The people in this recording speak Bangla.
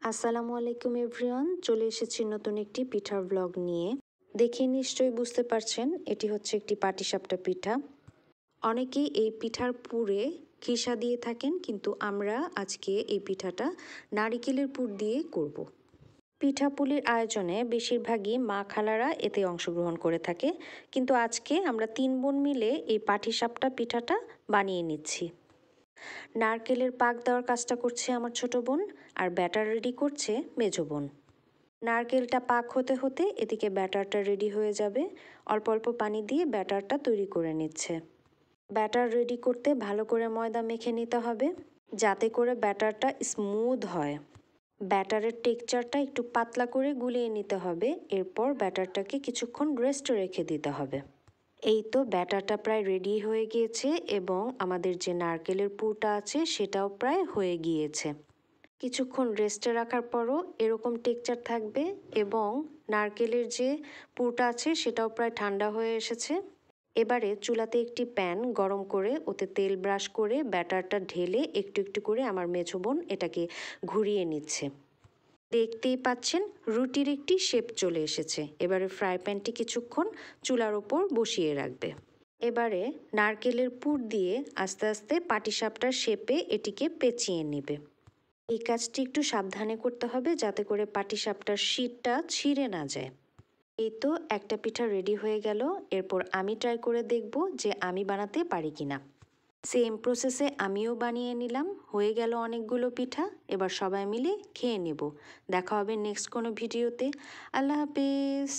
আসসালামু আলাইকুম এভরিওয়ান, চলে এসেছি নতুন একটি পিঠার ব্লগ নিয়ে। দেখে নিশ্চয়ই বুঝতে পারছেন এটি হচ্ছে একটি পাটিসাপটা পিঠা। অনেকেই এই পিঠার পুরে খিসা দিয়ে থাকেন, কিন্তু আমরা আজকে এই পিঠাটা নারিকেলের পুর দিয়ে করব। পিঠাপুলির আয়োজনে বেশিরভাগই মা খালারা এতে অংশগ্রহণ করে থাকে, কিন্তু আজকে আমরা 3 বোন মিলে এই পাটিসাপটা পিঠাটা বানিয়ে নিচ্ছি। নারকেলের পাক দেওয়ার কাজটা করছে আমার ছোট বোন, আর ব্যাটার রেডি করছে মেজো বোন। নারকেলটা পাক হতে হতে এদিকে ব্যাটারটা রেডি হয়ে যাবে। অল্প অল্প পানি দিয়ে ব্যাটারটা তৈরি করে নিচ্ছে। ব্যাটার রেডি করতে ভালো করে ময়দা মেখে নিতে হবে, যাতে করে ব্যাটারটা স্মুথ হয়। ব্যাটারের টেক্সচারটা একটু পাতলা করে গুলিয়ে নিতে হবে। এরপর ব্যাটারটাকে কিছুক্ষণ রেস্টে রেখে দিতে হবে। এই তো ব্যাটারটা প্রায় রেডি হয়ে গিয়েছে, এবং আমাদের যে নারকেলের পুরটা আছে সেটাও প্রায় হয়ে গিয়েছে। কিছুক্ষণ রেস্টে রাখার পরও এরকম টেক্সচার থাকবে, এবং নারকেলের যে পুরটা আছে সেটাও প্রায় ঠান্ডা হয়ে এসেছে। এবারে চুলাতে একটি প্যান গরম করে ওতে তেল ব্রাশ করে ব্যাটারটা ঢেলে একটু একটু করে আমার মেছো বোন এটাকে ঘুরিয়ে নিচ্ছে। দেখতেই পাচ্ছেন রুটির একটি শেপ চলে এসেছে। এবারে ফ্রাই প্যানটি কিছুক্ষণ চুলার ওপর বসিয়ে রাখবে। এবারে নারকেলের পুর দিয়ে আস্তে আস্তে পাটিসাপটার শেপে এটিকে পেঁচিয়ে নেবে। এই কাজটি একটু সাবধানে করতে হবে, যাতে করে পাটিসাপটার শীটটা ছিঁড়ে না যায়। এই তো একটা পিঠা রেডি হয়ে গেল। এরপর আমি ট্রাই করে দেখব যে আমি বানাতে পারি কিনা। সেম প্রসেসে আমিও বানিয়ে নিলাম, হয়ে গেল অনেকগুলো পিঠা। এবার সবাই মিলে খেয়ে নেব। দেখা হবে নেক্সট কোনো ভিডিওতে। আল্লাহ হাফেজ।